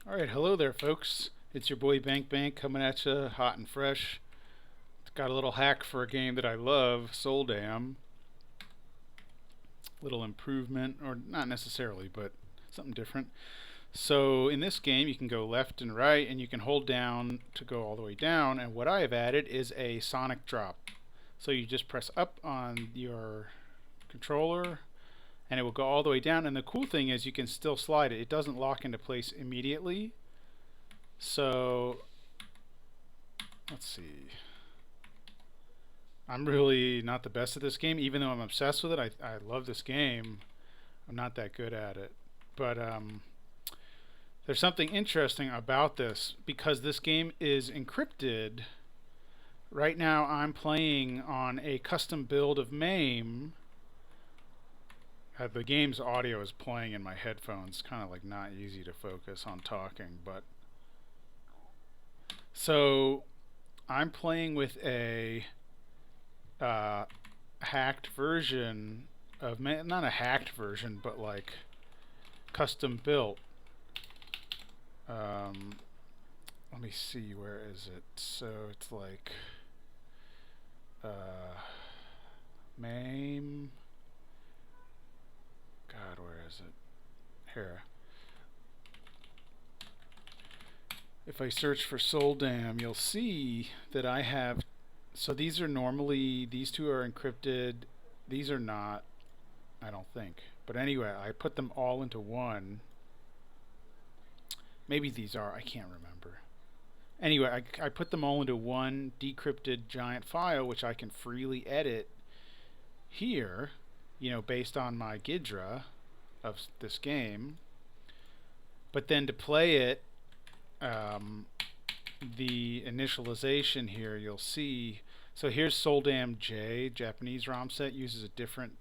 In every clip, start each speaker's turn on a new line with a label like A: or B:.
A: Alright, hello there folks. It's your boy Bank Bank coming at you hot and fresh. Got a little hack for a game that I love, Soldam. Little improvement, or not necessarily, but something different. So in this game you can go left and right and you can hold down to go all the way down, and what I have added is a sonic drop. So you just press up on your controller and it will go all the way down, and the cool thing is you can still slide it. It doesn't lock into place immediately. So let's see. I'm really not the best at this game, even though I'm obsessed with it. I love this game. I'm not that good at it. But there's something interesting about this because this game is encrypted. Right now I'm playing on a custom build of MAME. The game's audio is playing in my headphones. Kind of like not easy to focus on talking, but so I'm playing with a hacked version of not a hacked version, but like custom built. Let me see, where is it? So it's like MAME. God, where is it? Here. If I search for Soldam, you'll see that I have. So these are normally, these two are encrypted. These are not, I don't think. But anyway, I put them all into one. Maybe these are, I can't remember. Anyway, I put them all into one decrypted giant file, which I can freely edit here, you know, based on my GIDRA of this game. But then to play it, the initialization here, you'll see. So here's Soldam J, Japanese ROM set, uses a different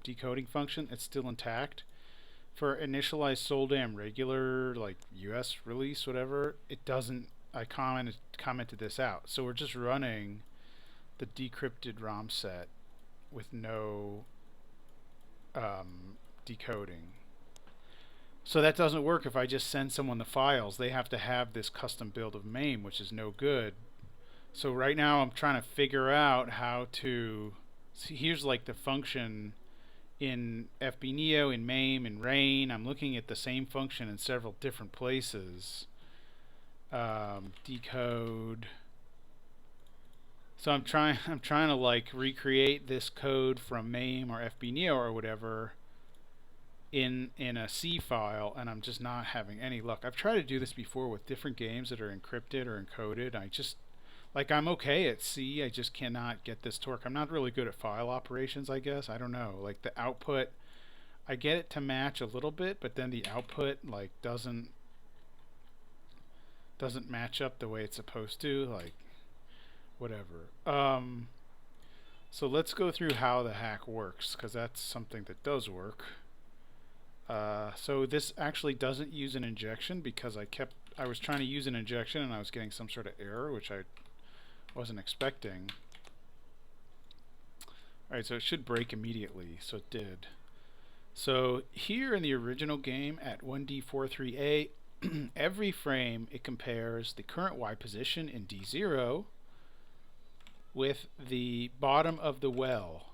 A: decoding function. It's still intact. For initialize Soldam regular, like US release, whatever, it doesn't. I commented this out. So we're just running the decrypted ROM set with no decoding. So that doesn't work if I just send someone the files. They have to have this custom build of MAME, which is no good. So right now I'm trying to figure out how to see. Here's like the function in FBNeo, in MAME, in RAIN. I'm looking at the same function in several different places. Decode. So I'm trying to like recreate this code from MAME or FBNeo or whatever in a C file, and I'm just not having any luck. I've tried to do this before with different games that are encrypted or encoded. I just, like, I'm okay at C, I just cannot get this to work. I'm not really good at file operations, I guess. I don't know. Like the output, I get it to match a little bit, but then the output like doesn't match up the way it's supposed to, like whatever. So let's go through how the hack works, because that's something that does work. So this actually doesn't use an injection because I was trying to use an injection and I was getting some sort of error, which I wasn't expecting. Alright, so it should break immediately, so it did. So here in the original game at 1D43A, every frame it compares the current Y position in D0 with the bottom of the well.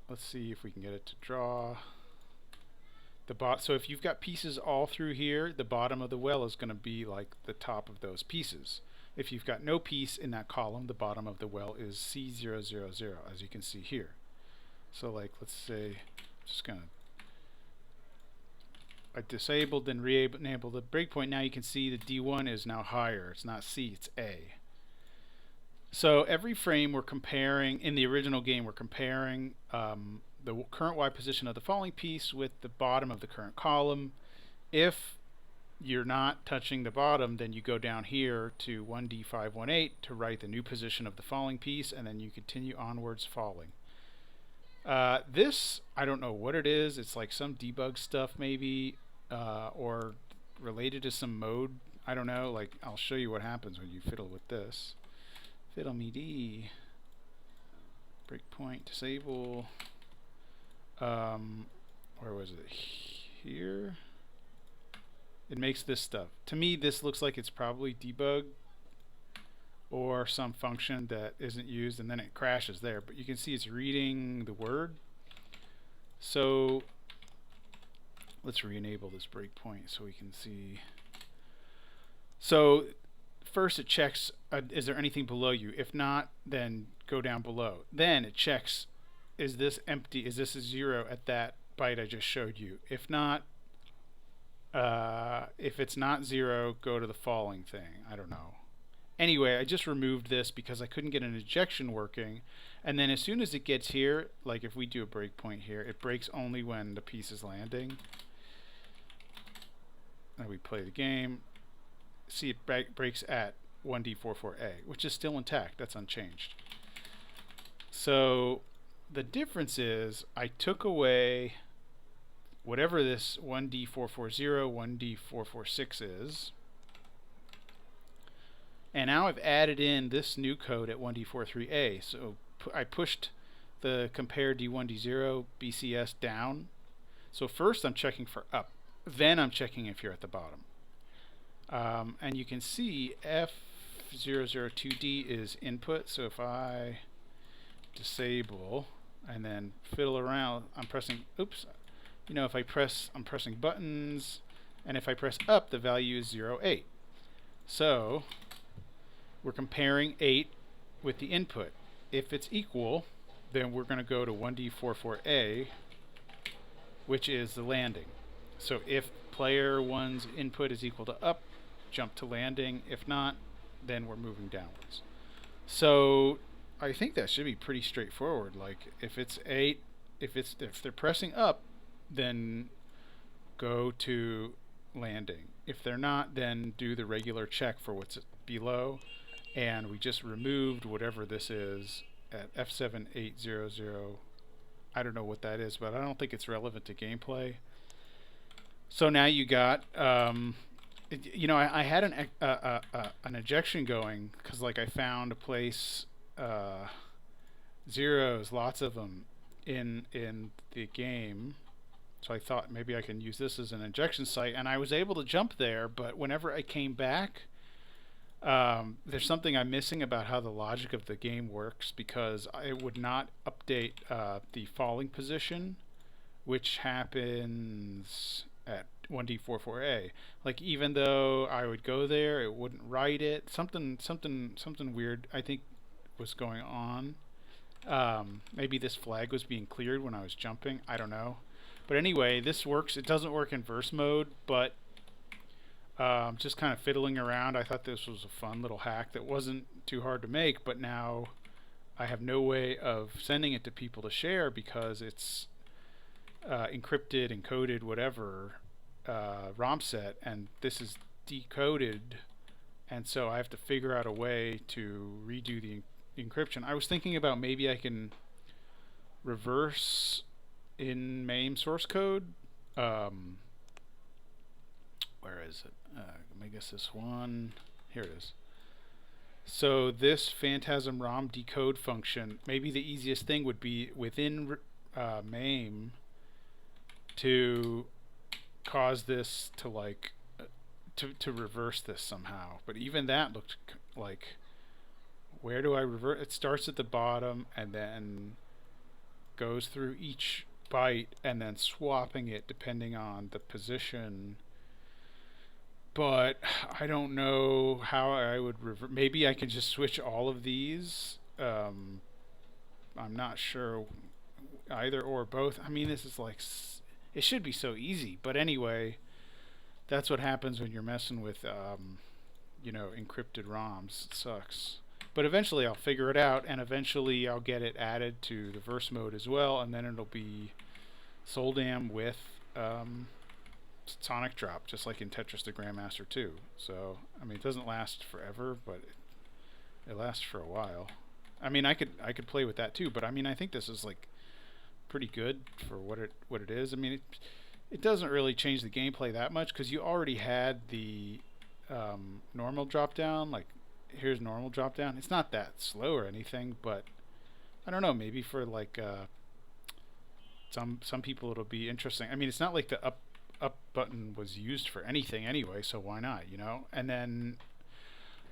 A: Let's see if we can get it to draw. So if you've got pieces all through here, the bottom of the well is going to be like the top of those pieces. If you've got no piece in that column, the bottom of the well is C000, as you can see here. So like, let's say, just gonna, I disabled and re-enabled the breakpoint. Now you can see the D1 is now higher. It's not C, it's A. So every frame we're comparing, in the original game, we're comparing the current Y position of the falling piece with the bottom of the current column. If you're not touching the bottom, then you go down here to 1D518 to write the new position of the falling piece, and then you continue onwards falling. This, I don't know what it is. It's like some debug stuff maybe, or related to some mode. I don't know. Like, I'll show you what happens when you fiddle with this. Fiddle me D. Breakpoint disable. Where was it? Here. It makes this stuff. To me, this looks like it's probably debug or some function that isn't used, and then it crashes there. But you can see it's reading the word. So let's re-enable this breakpoint so we can see. So first it checks, is there anything below you? If not, then go down below. Then it checks, is this empty? Is this a 0 at that byte I just showed you? If not, if it's not 0, go to the falling thing. I don't know. Anyway, I just removed this because I couldn't get an injection working. And then as soon as it gets here, like if we do a breakpoint here, it breaks only when the piece is landing. Now we play the game. See, it breaks at 1D44A, which is still intact. That's unchanged. So the difference is I took away whatever this 1D440, 1D446 is. And now I've added in this new code at 1D43A. So I pushed the compare D1D0 BCS down. So first I'm checking for up. Then I'm checking if you're at the bottom. And you can see F002D is input. So if I disable and then fiddle around, I'm pressing, oops. You know, if I press, I'm pressing buttons. And if I press up, the value is 08. So we're comparing 8 with the input. If it's equal, then we're going to go to 1D44A, which is the landing. So if player 1's input is equal to up, jump to landing. If not, then we're moving downwards. So I think that should be pretty straightforward. Like if it's 8, if they're pressing up, then go to landing. If they're not, then do the regular check for what's below. And we just removed whatever this is at F7800. I don't know what that is, but I don't think it's relevant to gameplay. So now you got, you know, I had an ejection going because, like, I found a place, zeros, lots of them in the game. So I thought maybe I can use this as an injection site, and I was able to jump there. But whenever I came back, there's something I'm missing about how the logic of the game works, because it would not update the falling position, which happens at 1D44A. Like even though I would go there, it wouldn't write it. Something weird I think was going on. Maybe this flag was being cleared when I was jumping. I don't know. But anyway, this works. It doesn't work in verse mode, but just kind of fiddling around, I thought this was a fun little hack that wasn't too hard to make, but now I have no way of sending it to people to share because it's encrypted, encoded, whatever, ROM set, and this is decoded, and so I have to figure out a way to redo the encryption. I was thinking about maybe I can reverse in MAME source code. Where is it? Let me guess this one. Here it is. So this Phantasm ROM decode function, maybe the easiest thing would be within MAME to cause this to like to reverse this somehow. But even that looked like, where do I revert? It starts at the bottom and then goes through each byte and then swapping it depending on the position. But I don't know how I would revert. Maybe I can just switch all of these. I'm not sure, either or both. I mean, this is like, it should be so easy. But anyway, that's what happens when you're messing with, you know, encrypted ROMs. It sucks. But eventually I'll figure it out, and eventually I'll get it added to the verse mode as well, and then it'll be Soldam with Sonic Drop, just like in Tetris the Grandmaster 2. So, I mean, it doesn't last forever, but it lasts for a while. I mean, I could play with that too, but I mean, I think this is like pretty good for what it is. I mean, it doesn't really change the gameplay that much because you already had the normal drop down. Like, here's normal drop down. It's not that slow or anything, but I don't know, maybe for like some people it'll be interesting. I mean, it's not like the up button was used for anything anyway, so why not, you know? And then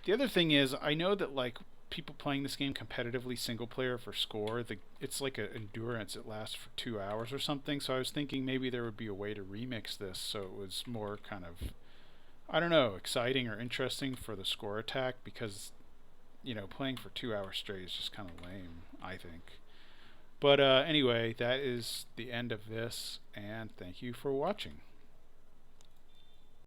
A: the other thing is, I know that like people playing this game competitively single player for score, it's like an endurance. It lasts for 2 hours or something. So I was thinking maybe there would be a way to remix this so it was more kind of, I don't know, exciting or interesting for the score attack, because playing for 2 hours straight is just kind of lame, I think. But anyway, that is the end of this, and thank you for watching.